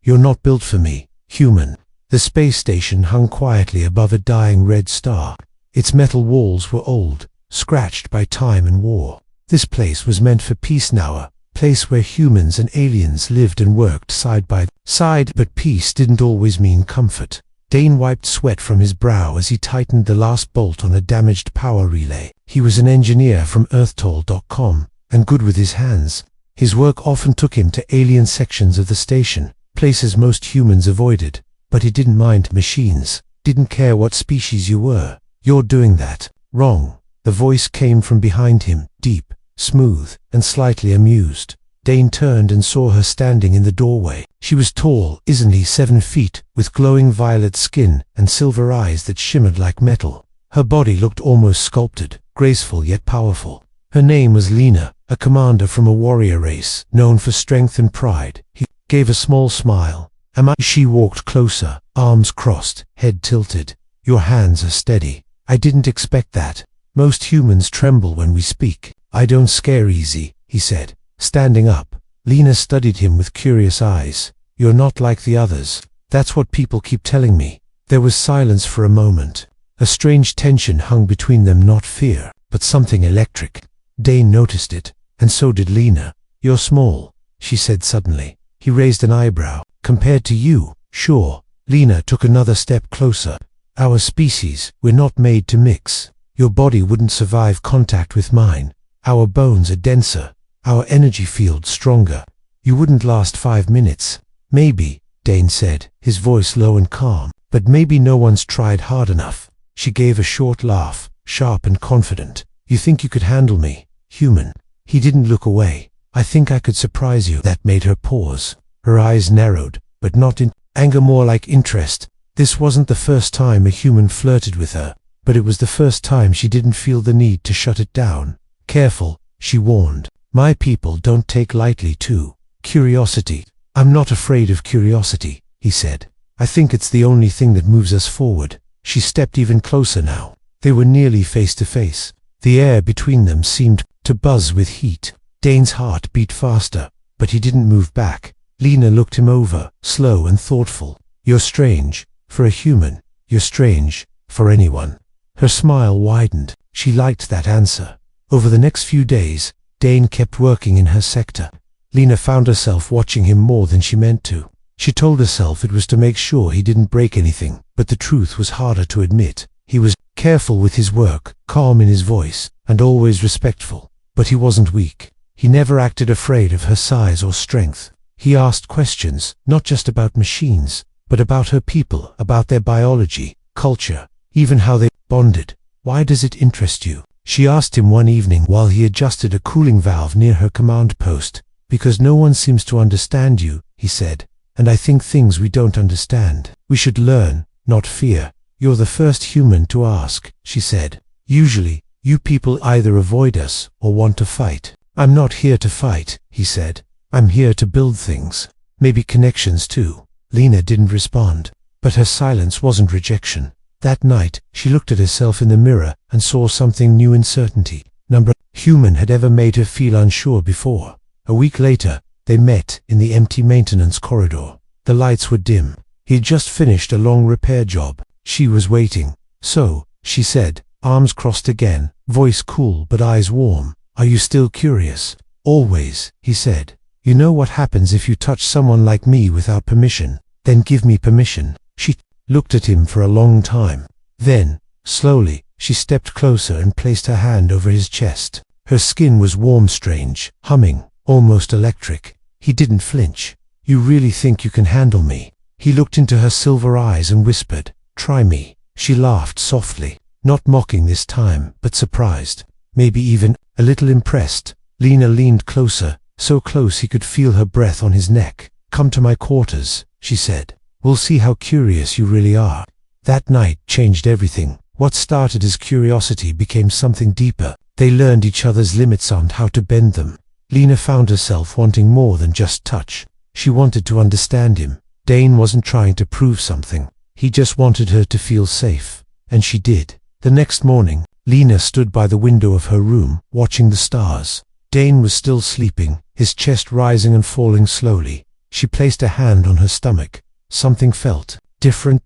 You're not built for me, human." The space station hung quietly above a dying red star. Its metal walls were old, scratched by time and war. This place was meant for peace now, a place where humans and aliens lived and worked side by side. But peace didn't always mean comfort. Dane wiped sweat from his brow as he tightened the last bolt on a damaged power relay. He was an engineer from earthtoll.com, and good with his hands. His work often took him to alien sections of the station, places most humans avoided. But he didn't mind machines, didn't care what species you were. "You're doing that wrong." The voice came from behind him, deep, smooth, and slightly amused. Dane turned and saw her standing in the doorway. She was tall, easily 7 feet, with glowing violet skin and silver eyes that shimmered like metal. Her body looked almost sculpted, graceful yet powerful. Her name was Lena, a commander from a warrior race, known for strength and pride. He gave a small smile. "Am I?" She walked closer, arms crossed, head tilted. "Your hands are steady." "I didn't expect that. Most humans tremble when we speak." "I don't scare easy," he said, standing up. Lena studied him with curious eyes. "You're not like the others." "That's what people keep telling me." There was silence for a moment. A strange tension hung between them, not fear, but something electric. Dane noticed it, and so did Lena. "You're small," she said suddenly. He raised an eyebrow. "Compared to you, sure." Lena took another step closer. "Our species, we're not made to mix. Your body wouldn't survive contact with mine. Our bones are denser, our energy field stronger. You wouldn't last 5 minutes." "Maybe," Dane said, his voice low and calm, "but maybe no one's tried hard enough." She gave a short laugh, sharp and confident. "You think you could handle me, human?" He didn't look away. "I think I could surprise you." That made her pause. Her eyes narrowed, but not in anger, more like interest. This wasn't the first time a human flirted with her, but it was the first time she didn't feel the need to shut it down. "Careful," she warned. "My people don't take lightly to curiosity." "I'm not afraid of curiosity," he said. "I think it's the only thing that moves us forward." She stepped even closer now. They were nearly face to face. The air between them seemed to buzz with heat. Dane's heart beat faster, but he didn't move back. Lena looked him over, slow and thoughtful. "You're strange, for a human. You're strange, for anyone." Her smile widened. She liked that answer. Over the next few days, Dane kept working in her sector. Lena found herself watching him more than she meant to. She told herself it was to make sure he didn't break anything, but the truth was harder to admit. He was careful with his work, calm in his voice, and always respectful. But he wasn't weak. He never acted afraid of her size or strength. He asked questions, not just about machines, but about her people, about their biology, culture, even how they bonded. "Why does it interest you?" she asked him one evening while he adjusted a cooling valve near her command post. "Because no one seems to understand you," he said, "and I think things we don't understand, we should learn, not fear." "You're the first human to ask," she said. "Usually, you people either avoid us or want to fight." "I'm not here to fight," he said. "I'm here to build things. Maybe connections too." Lena didn't respond, but her silence wasn't rejection. That night, she looked at herself in the mirror and saw something new: uncertainty. Number human had ever made her feel unsure before. A week later, they met in the empty maintenance corridor. The lights were dim. He'd just finished a long repair job. She was waiting. "So," she said, arms crossed again, voice cool but eyes warm, "are you still curious?" "Always," he said. "You know what happens if you touch someone like me without permission?" "Then give me permission." She looked at him for a long time. Then, slowly, she stepped closer and placed her hand over his chest. Her skin was warm, strange, humming, almost electric. He didn't flinch. "You really think you can handle me?" He looked into her silver eyes and whispered, "Try me." She laughed softly, not mocking this time, but surprised, maybe even a little impressed. Lena leaned closer, so close he could feel her breath on his neck. "Come to my quarters," she said. "We'll see how curious you really are." That night changed everything. What started as curiosity became something deeper. They learned each other's limits and how to bend them. Lena found herself wanting more than just touch. She wanted to understand him. Dane wasn't trying to prove something. He just wanted her to feel safe. And she did. The next morning, Lena stood by the window of her room, watching the stars. Dane was still sleeping, his chest rising and falling slowly. She placed a hand on her stomach. Something felt different.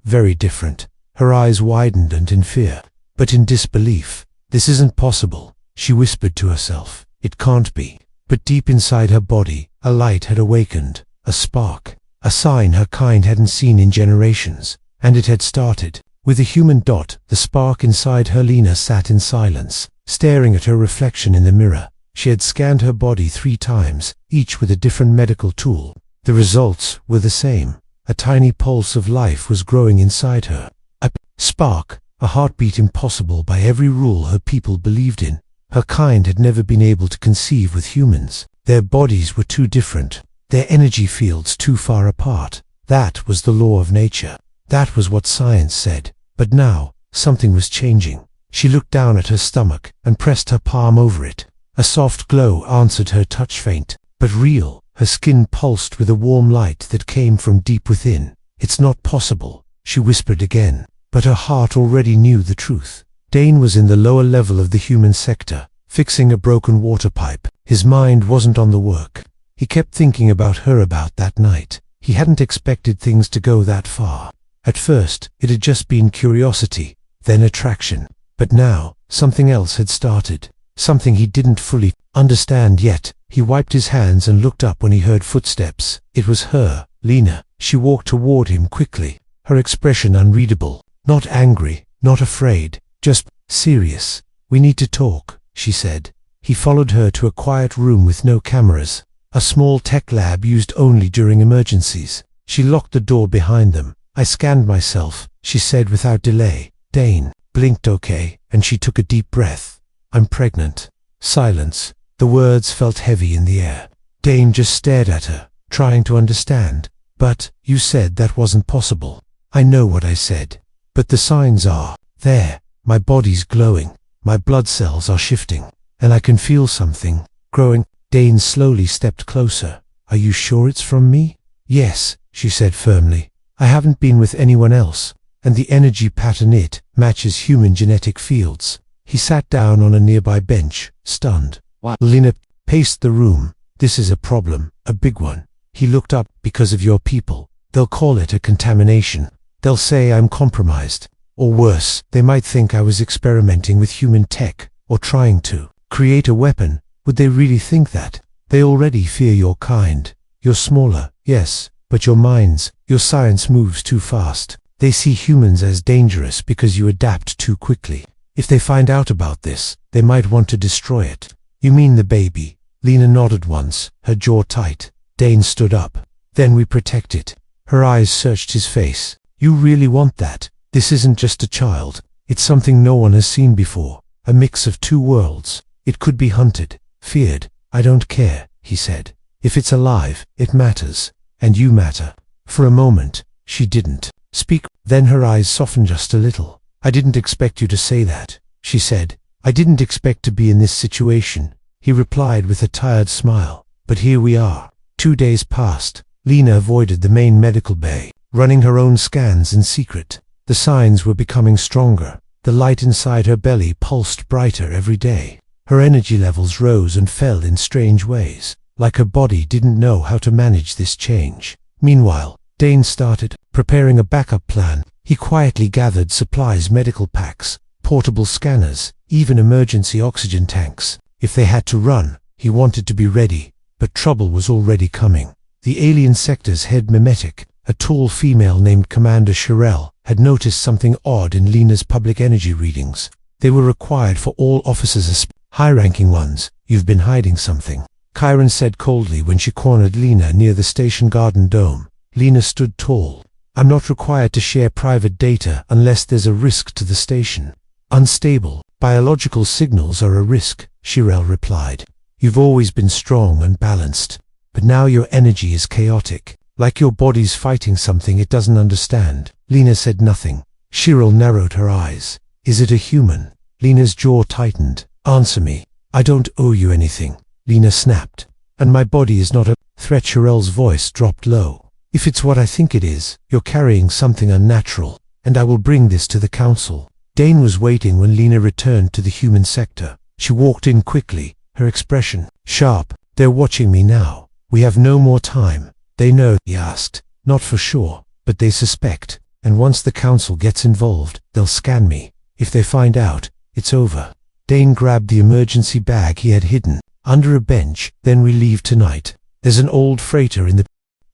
Very different. Her eyes widened, and in fear, but in disbelief. This isn't possible, she whispered to herself. It can't be. But deep inside her body, a light had awakened, a spark, a sign her kind hadn't seen in generations, and it had started with a human. The spark inside her. Lena sat in silence, staring at her reflection in the mirror. She had scanned her body 3 times, each with a different medical tool. The results were the same. A tiny pulse of life was growing inside her. A spark, a heartbeat impossible by every rule her people believed in. Her kind had never been able to conceive with humans. Their bodies were too different, their energy fields too far apart. That was the law of nature. That was what science said. But now, something was changing. She looked down at her stomach and pressed her palm over it. A soft glow answered her touch, faint but real. Her skin pulsed with a warm light that came from deep within. It's not possible, she whispered again, but her heart already knew the truth. Dane was in the lower level of the human sector, fixing a broken water pipe. His mind wasn't on the work. He kept thinking about her, about that night. He hadn't expected things to go that far. At first, it had just been curiosity, then attraction. But now, something else had started. Something he didn't fully understand yet. He wiped his hands and looked up when he heard footsteps. It was her, Lena. She walked toward him quickly, her expression unreadable. Not angry, not afraid, just serious. "We need to talk," she said. He followed her to a quiet room with no cameras, a small tech lab used only during emergencies. She locked the door behind them. "I scanned myself," she said without delay. Dane blinked okay, and she took a deep breath. "I'm pregnant." Silence. The words felt heavy in the air. Dane just stared at her, trying to understand. "But you said that wasn't possible." "I know what I said. But the signs are there. My body's glowing. My blood cells are shifting. And I can feel something growing." Dane slowly stepped closer. "Are you sure it's from me?" "Yes," she said firmly. "I haven't been with anyone else. And the energy pattern, it matches human genetic fields." He sat down on a nearby bench, stunned. "What?" Lena paced the room. "This is a problem, a big one." He looked up. "Because of your people. They'll call it a contamination. They'll say I'm compromised. Or worse, they might think I was experimenting with human tech, or trying to create a weapon. Would they really think that? They already fear your kind. You're smaller, yes, but your minds, your science moves too fast. They see humans as dangerous because you adapt too quickly. If they find out about this, they might want to destroy it." "You mean the baby?" Lena nodded once, her jaw tight. Dane stood up. "Then we protect it." Her eyes searched his face. "You really want that? This isn't just a child. It's something no one has seen before. A mix of 2 worlds. It could be hunted, feared." "I don't care," he said. "If it's alive, it matters. And you matter." For a moment, she didn't speak. Then her eyes softened just a little. "I didn't expect you to say that," she said. "I didn't expect to be in this situation," he replied with a tired smile. "But here we are." 2 days passed. Lena avoided the main medical bay, running her own scans in secret. The signs were becoming stronger. The light inside her belly pulsed brighter every day. Her energy levels rose and fell in strange ways, like her body didn't know how to manage this change. Meanwhile, Dane started preparing a backup plan. He quietly gathered supplies, medical packs, portable scanners, even emergency oxygen tanks. If they had to run, he wanted to be ready. But trouble was already coming. The alien sector's head mimetic, a tall female named Commander Shirel, had noticed something odd in Lena's public energy readings. They were required for all officers, high-ranking ones. "You've been hiding something," Chiron said coldly when she cornered Lena near the station garden dome. Lena stood tall. "I'm not required to share private data unless there's a risk to the station." "Unstable biological signals are a risk," Shirel replied. "You've always been strong and balanced. But now your energy is chaotic, like your body's fighting something it doesn't understand." Lena said nothing. Shirel narrowed her eyes. "Is it a human?" Lena's jaw tightened. "Answer me. I don't owe you anything," Lena snapped. "And my body is not a threat." Shirel's voice dropped low. "If it's what I think it is, you're carrying something unnatural, and I will bring this to the council." Dane was waiting when Lena returned to the human sector. She walked in quickly, her expression sharp. "They're watching me now. We have no more time." They know, he asked. Not for sure, but they suspect, and once the council gets involved, they'll scan me. If they find out, it's over. Dane grabbed the emergency bag he had hidden under a bench. Then we leave tonight. There's an old freighter in the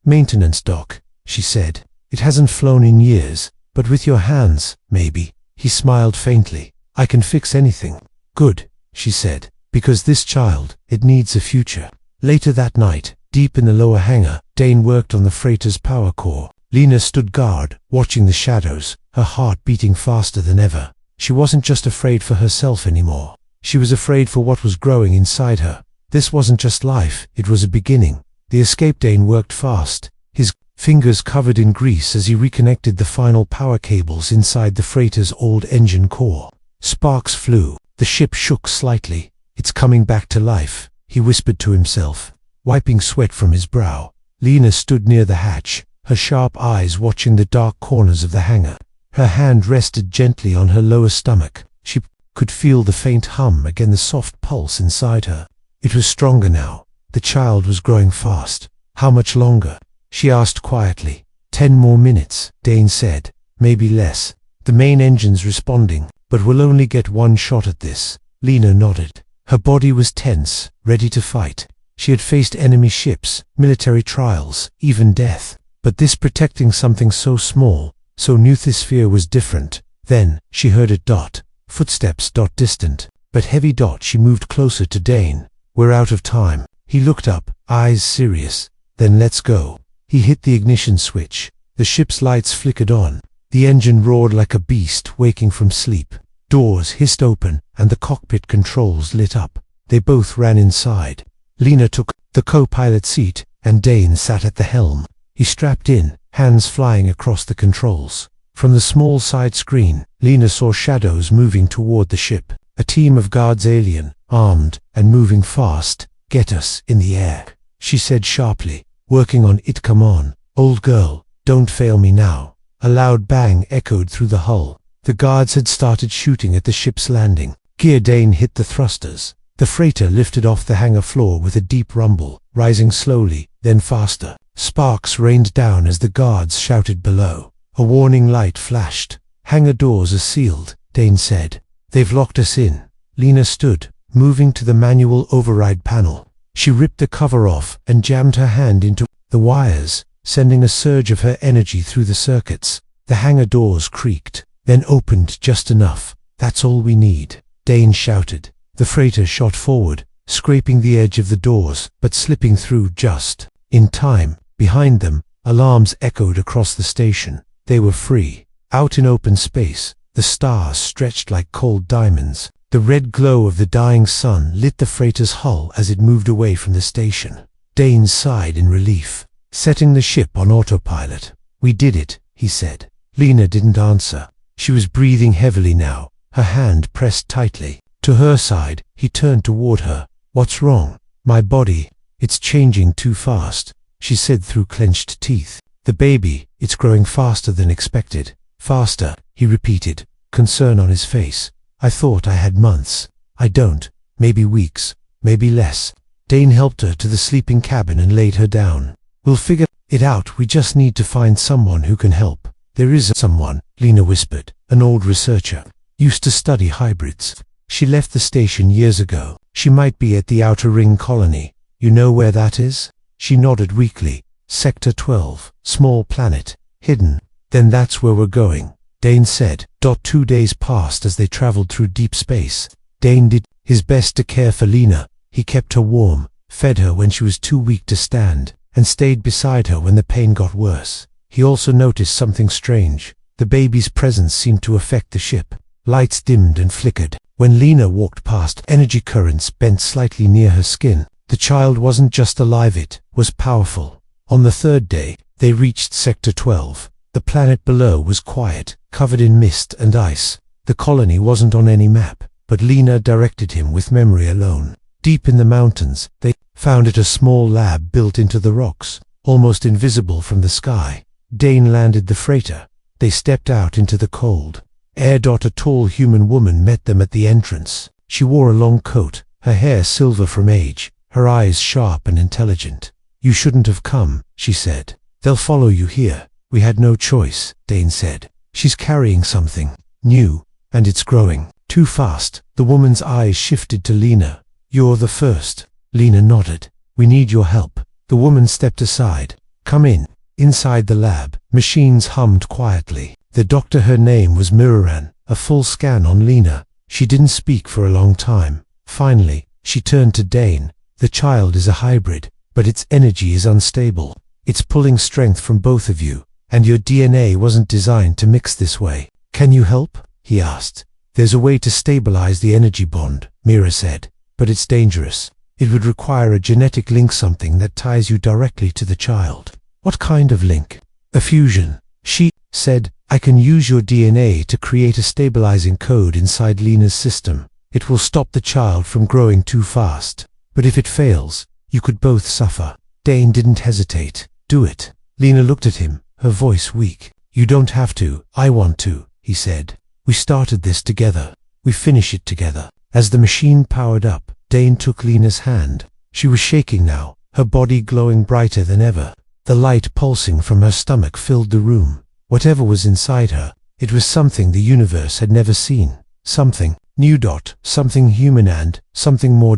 maintenance dock, she said. It hasn't flown in years, but with your hands, maybe. He smiled faintly. I can fix anything. Good, she said, because this child, it needs a future. Later that night, deep in the lower hangar, Dane worked on the freighter's power core. Lena stood guard, watching the shadows, her heart beating faster than ever. She wasn't just afraid for herself anymore. She was afraid for what was growing inside her. This wasn't just life, it was a beginning. The escape Dane worked fast, his fingers covered in grease as he reconnected the final power cables inside the freighter's old engine core. Sparks flew. The ship shook slightly. It's coming back to life, he whispered to himself, wiping sweat from his brow. Lena stood near the hatch, her sharp eyes watching the dark corners of the hangar. Her hand rested gently on her lower stomach. She could feel the faint hum against the soft pulse inside her. It was stronger now. The child was growing fast. How much longer? She asked quietly. 10 more minutes, Dane said. Maybe less. The main engine's responding, but we'll only get one shot at this. Lena nodded. Her body was tense, ready to fight. She had faced enemy ships, military trials, even death. But this protecting something so small, so new, this fear was different. Then, she heard a dot. Footsteps, distant, but heavy dot. She moved closer to Dane. We're out of time. He looked up, eyes serious. Then let's go. He hit the ignition switch. The ship's lights flickered on. The engine roared like a beast waking from sleep. Doors hissed open, and the cockpit controls lit up. They both ran inside. Lena took the co-pilot seat, and Dane sat at the helm. He strapped in, hands flying across the controls. From the small side screen, Lena saw shadows moving toward the ship. A team of guards, alien, armed, and moving fast. Get us in the air, she said sharply. Working on it. Come on, old girl, don't fail me now. A loud bang echoed through the hull. The guards had started shooting at the ship's landing. Gear. Dane hit the thrusters. The freighter lifted off the hangar floor with a deep rumble, rising slowly, then faster. Sparks rained down as the guards shouted below. A warning light flashed. Hangar doors are sealed, Dane said. They've locked us in. Lena stood, moving to the manual override panel. She ripped the cover off and jammed her hand into the wires, sending a surge of her energy through the circuits. The hangar doors creaked, then opened just enough. That's all we need, Dane shouted. The freighter shot forward, scraping the edge of the doors, but slipping through just in time. Behind them, alarms echoed across the station. They were free. Out in open space, the stars stretched like cold diamonds. The red glow of the dying sun lit the freighter's hull as it moved away from the station. Dane sighed in relief, setting the ship on autopilot. We did it, he said. Lena didn't answer. She was breathing heavily now, her hand pressed tightly. To her side, he turned toward her. What's wrong? My body. It's changing too fast, she said through clenched teeth. The baby, it's growing faster than expected. Faster, he repeated, concern on his face. I thought I had months. I don't. Maybe weeks. Maybe less. Dane helped her to the sleeping cabin and laid her down. We'll figure it out. We just need to find someone who can help. There is someone, Lena whispered, an old researcher. Used to study hybrids. She left the station years ago. She might be at the Outer Ring colony. You know where that is? She nodded weakly. Sector 12, small planet, hidden. Then that's where we're going, Dane said. 2 days passed as they traveled through deep space. Dane did his best to care for Lena. He kept her warm, fed her when she was too weak to stand, and stayed beside her when the pain got worse. He also noticed something strange. The baby's presence seemed to affect the ship. Lights dimmed and flickered. When Lena walked past, energy currents bent slightly near her skin. The child wasn't just alive, it was powerful. On the 3rd day, they reached Sector 12. The planet below was quiet, covered in mist and ice. The colony wasn't on any map, but Lena directed him with memory alone. Deep in the mountains, they found it a small lab built into the rocks, almost invisible from the sky. Dane landed the freighter. They stepped out into the cold air. A tall human woman met them at the entrance. She wore a long coat, her hair silver from age, her eyes sharp and intelligent. You shouldn't have come, she said. They'll follow you here. We had no choice, Dane said. She's carrying something new, and it's growing too fast. The woman's eyes shifted to Lena. You're the first. Lena nodded. We need your help. The woman stepped aside. Come in. Inside the lab, machines hummed quietly. The doctor, her name was Miraran. A full scan on Lena. She didn't speak for a long time. Finally, she turned to Dane. The child is a hybrid, but its energy is unstable. It's pulling strength from both of you, and your DNA wasn't designed to mix this way. Can you help? He asked. There's a way to stabilize the energy bond, Mira said, but it's dangerous. It would require a genetic link, something that ties you directly to the child. What kind of link? A fusion. She said, I can use your DNA to create a stabilizing code inside Lena's system. It will stop the child from growing too fast. But if it fails, you could both suffer. Dane didn't hesitate. Do it. Lena looked at him, her voice weak. You don't have to. I want to, he said. We started this together. We finish it together. As the machine powered up, Dane took Lena's hand. She was shaking now, her body glowing brighter than ever. The light pulsing from her stomach filled the room. Whatever was inside her, it was something the universe had never seen. Something new. Something human and something more.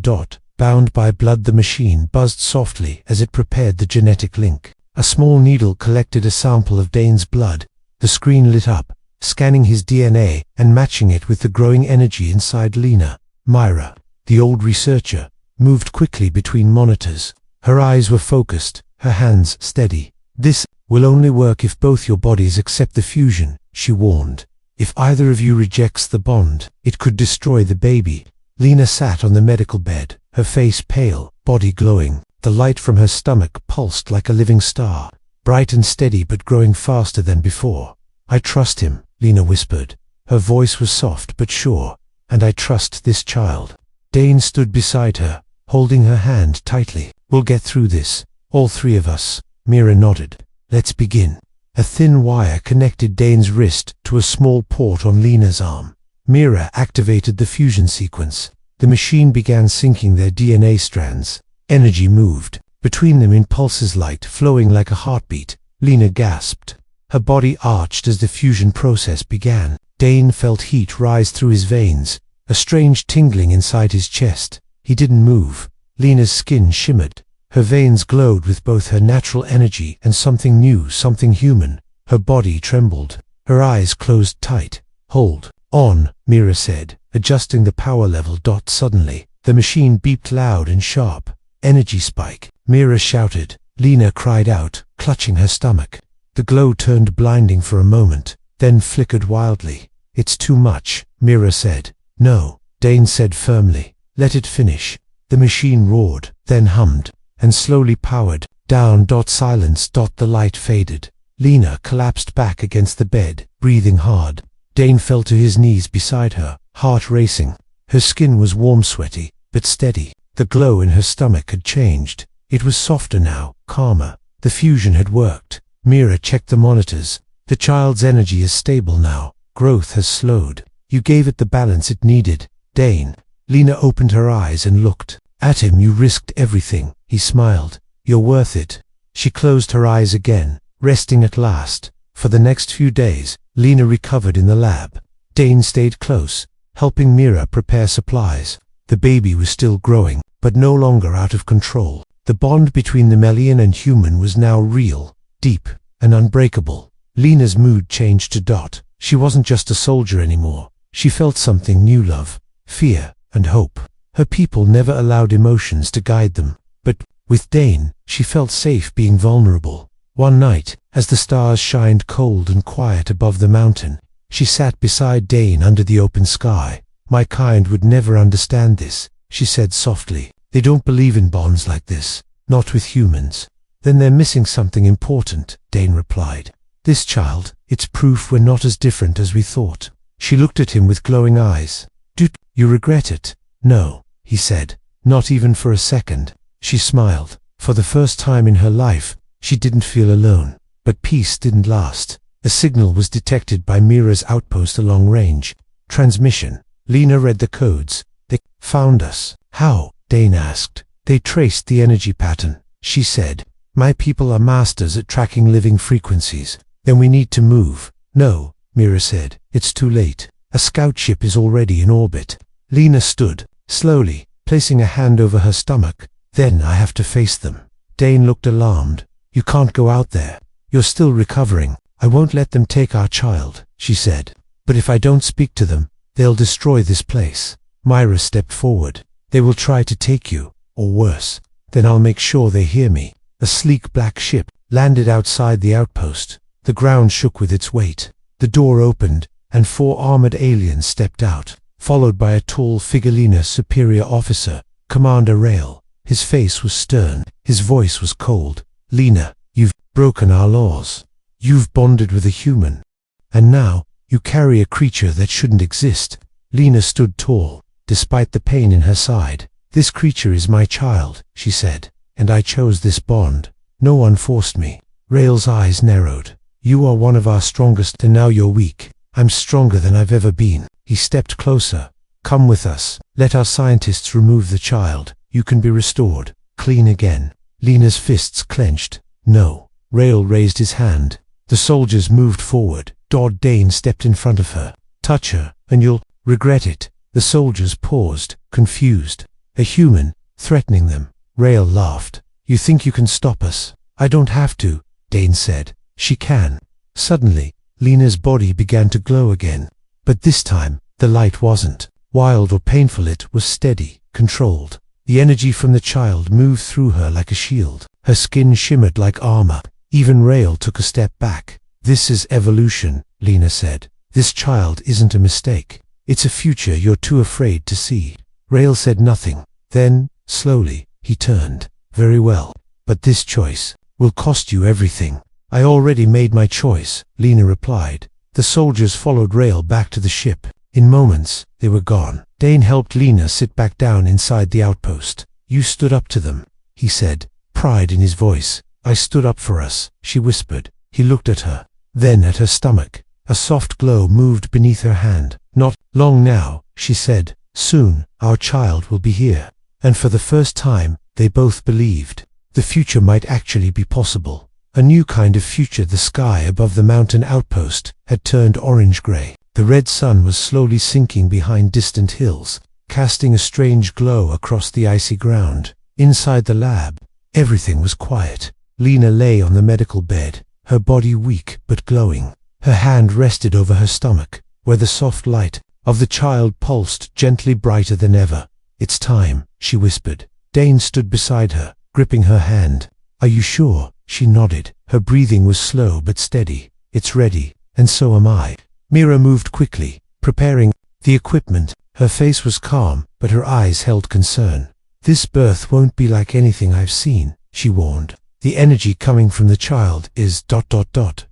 Bound by blood, the machine buzzed softly as it prepared the genetic link. A small needle collected a sample of Dane's blood. The screen lit up, scanning his DNA and matching it with the growing energy inside Lena. Myra, the old researcher, moved quickly between monitors. Her eyes were focused, her hands steady. This will only work if both your bodies accept the fusion, she warned. If either of you rejects the bond, it could destroy the baby. Lena sat on the medical bed, her face pale, body glowing. The light from her stomach pulsed like a living star, bright and steady but growing faster than before. I trust him, Lena whispered. Her voice was soft but sure. And I trust this child. Dane stood beside her, holding her hand tightly. We'll get through this, all three of us. Mira nodded. Let's begin. A thin wire connected Dane's wrist to a small port on Lena's arm. Mira activated the fusion sequence. The machine began syncing their DNA strands. Energy moved between them in pulses, light flowing like a heartbeat. Lena gasped. Her body arched as the fusion process began. Dane felt heat rise through his veins, a strange tingling inside his chest. He didn't move. Lena's skin shimmered. Her veins glowed with both her natural energy and something new, something human. Her body trembled. Her eyes closed tight. Hold on, Mira said, adjusting the power level. Suddenly, the machine beeped loud and sharp. Energy spike. Mira shouted. Lena cried out, clutching her stomach. The glow turned blinding for a moment, then flickered wildly. It's too much, Mira said. No, Dane said firmly. Let it finish. The machine roared, then hummed, and slowly powered down. Silence. The light faded. Lena collapsed back against the bed, breathing hard. Dane fell to his knees beside her, heart racing. Her skin was warm, sweaty, but steady. The glow in her stomach had changed. It was softer now, calmer. The fusion had worked. Mira checked the monitors. The child's energy is stable now. Growth has slowed. You gave it the balance it needed, Dane. Lena opened her eyes and looked at him. You risked everything. He smiled. You're worth it. She closed her eyes again, resting at last. For the next few days, Lena recovered in the lab. Dane stayed close, helping Mira prepare supplies. The baby was still growing, but no longer out of control. The bond between the Melian and human was now real, deep, and unbreakable. Lena's mood changed to . She wasn't just a soldier anymore. She felt something new: love, fear, and hope. Her people never allowed emotions to guide them. But with Dane, she felt safe being vulnerable. One night, as the stars shined cold and quiet above the mountain, she sat beside Dane under the open sky. My kind would never understand this, she said softly. They don't believe in bonds like this, not with humans. Then they're missing something important, Dane replied. This child, it's proof we're not as different as we thought. She looked at him with glowing eyes. Do you regret it? No, he said, not even for a second. She smiled. For the first time in her life, she didn't feel alone. But peace didn't last. A signal was detected by Mira's outpost along range. Transmission. Lena read the codes. They found us. How? Dane asked. They traced the energy pattern, she said. My people are masters at tracking living frequencies. Then we need to move. No, Mira said. It's too late. A scout ship is already in orbit. Lena stood, slowly, placing a hand over her stomach. Then I have to face them. Dane looked alarmed. You can't go out there. You're still recovering. I won't let them take our child, she said. But if I don't speak to them, they'll destroy this place. Myra stepped forward. They will try to take you, or worse. Then I'll make sure they hear me. A sleek black ship landed outside the outpost. The ground shook with its weight. The door opened, and 4 armored aliens stepped out, followed by a tall Figurina superior officer, Commander Rail. His face was stern, his voice was cold. Lena, you've broken our laws. You've bonded with a human. And now, you carry a creature that shouldn't exist. Lena stood tall, despite the pain in her side. This creature is my child, she said, and I chose this bond. No one forced me. Rail's eyes narrowed. You are one of our strongest, and now you're weak. I'm stronger than I've ever been. He stepped closer. Come with us. Let our scientists remove the child. You can be restored, clean again. Lena's fists clenched. No. Rail raised his hand. The soldiers moved forward. Dane stepped in front of her. Touch her, and you'll regret it. The soldiers paused, confused. A human, threatening them. Rail laughed. You think you can stop us? I don't have to, Dane said. She can. Suddenly, Lena's body began to glow again. But this time, the light wasn't wild or painful. It was steady, controlled. The energy from the child moved through her like a shield. Her skin shimmered like armor. Even Rail took a step back. This is evolution, Lena said. This child isn't a mistake. It's a future you're too afraid to see. Rail said nothing. Then, slowly, he turned. Very well. But this choice will cost you everything. I already made my choice, Lena replied. The soldiers followed Rail back to the ship. In moments, they were gone. Dane helped Lena sit back down inside the outpost. You stood up to them, he said, pride in his voice. I stood up for us, she whispered. He looked at her, then at her stomach. A soft glow moved beneath her hand. Not long now, she said. Soon, our child will be here. And for the first time, they both believed. The future might actually be possible. A new kind of future. The sky above the mountain outpost had turned orange-gray. The red sun was slowly sinking behind distant hills, casting a strange glow across the icy ground. Inside the lab, everything was quiet. Lena lay on the medical bed, her body weak but glowing. Her hand rested over her stomach, where the soft light of the child pulsed gently, brighter than ever. It's time, she whispered. Dane stood beside her, gripping her hand. Are you sure? She nodded. Her breathing was slow but steady. It's ready, and so am I. Mira moved quickly, preparing the equipment. Her face was calm, but her eyes held concern. This birth won't be like anything I've seen, she warned. The energy coming from the child is ...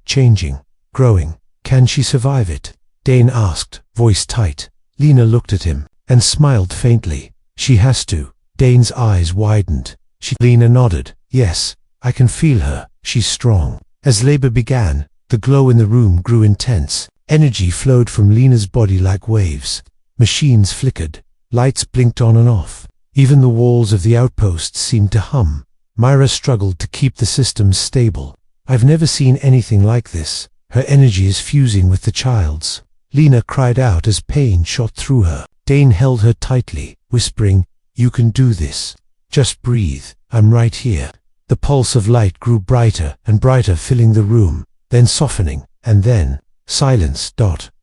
changing, growing. Can she survive it? Dane asked, voice tight. Lena looked at him, and smiled faintly. She has to. Dane's eyes widened. Lena nodded. Yes, I can feel her. She's strong. As labor began, the glow in the room grew intense. Energy flowed from Lena's body like waves. Machines flickered. Lights blinked on and off. Even the walls of the outpost seemed to hum. Myra struggled to keep the systems stable. I've never seen anything like this. Her energy is fusing with the child's. Lena cried out as pain shot through her. Dane held her tightly, whispering, You can do this. Just breathe. I'm right here. The pulse of light grew brighter and brighter, filling the room, then softening, and then silence.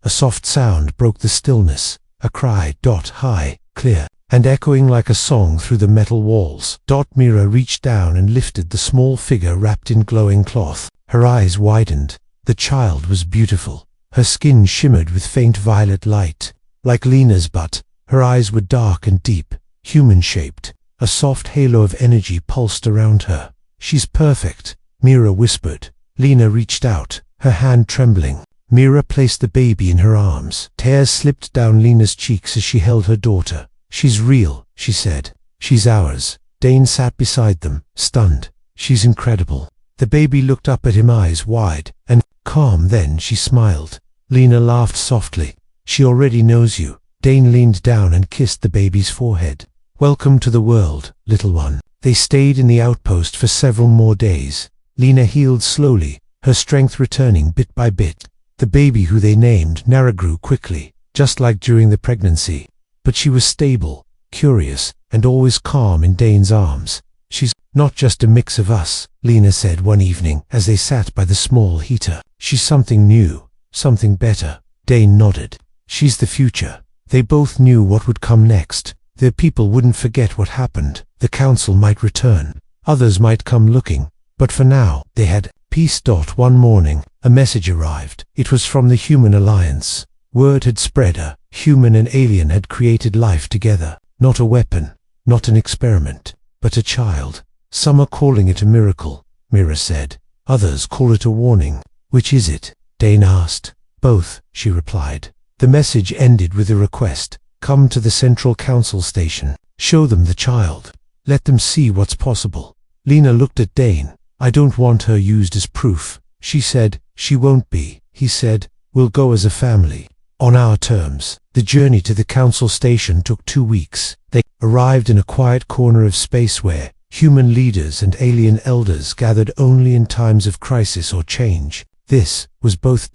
A soft sound broke the stillness. A cry. High, clear, and echoing like a song through the metal walls. Mira reached down and lifted the small figure wrapped in glowing cloth. Her eyes widened. The child was beautiful. Her skin shimmered with faint violet light. Like Lena's, but her eyes were dark and deep, human-shaped. A soft halo of energy pulsed around her. She's perfect, Mira whispered. Lena reached out, her hand trembling. Mira placed the baby in her arms. Tears slipped down Lena's cheeks as she held her daughter. She's real, she said. She's ours. Dane sat beside them, stunned. She's incredible. The baby looked up at him, eyes wide and calm. Then she smiled. Lena laughed softly. She already knows you. Dane leaned down and kissed the baby's forehead. Welcome to the world, little one. They stayed in the outpost for several more days. Lena healed slowly, her strength returning bit by bit. The baby who they named Nara grew quickly, just like during the pregnancy. But she was stable, curious, and always calm in Dane's arms. "She's not just a mix of us," Lena said one evening as they sat by the small heater. "She's something new, something better." Dane nodded. "She's the future." They both knew what would come next. Their people wouldn't forget what happened. The council might return. Others might come looking. But for now, they had peace. One morning, a message arrived. It was from the Human Alliance. Word had spread a human and alien had created life together. Not a weapon, not an experiment, but a child. "Some are calling it a miracle," Mira said. "Others call it a warning." "Which is it?" Dane asked. "Both," she replied. The message ended with a request. "Come to the Central Council Station. Show them the child. Let them see what's possible." Lena looked at Dane. "I don't want her used as proof," she said. "She won't be," he said. "We'll go as a family. On our terms." The journey to the council station took 2 weeks. They arrived in a quiet corner of space where human leaders and alien elders gathered only in times of crisis or change. This was both.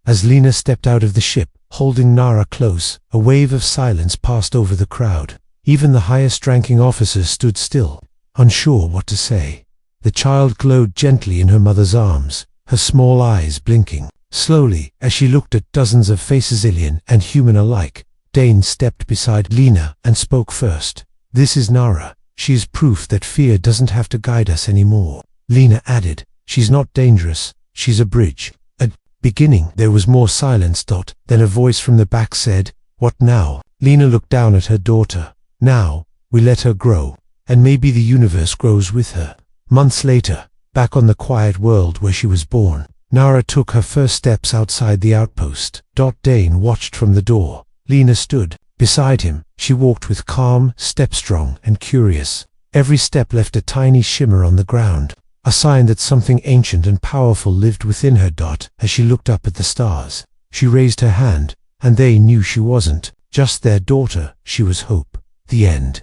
As Lena stepped out of the ship, holding Nara close, a wave of silence passed over the crowd. Even the highest-ranking officers stood still, unsure what to say. The child glowed gently in her mother's arms, her small eyes blinking. Slowly, as she looked at dozens of faces, alien and human alike, Dane stepped beside Lena and spoke first. "This is Nara. She is proof that fear doesn't have to guide us anymore." Lena added, "She's not dangerous. She's a bridge." At beginning, there was more silence. Then a voice from the back said, "What now?" Lena looked down at her daughter. "Now, we let her grow, and maybe the universe grows with her." Months later, back on the quiet world where she was born, Nara took her first steps outside the outpost. Dane watched from the door. Lena stood beside him. She walked with calm, step-strong and curious. Every step left a tiny shimmer on the ground, a sign that something ancient and powerful lived within her. As she looked up at the stars, she raised her hand, and they knew she wasn't just their daughter, she was hope. The end.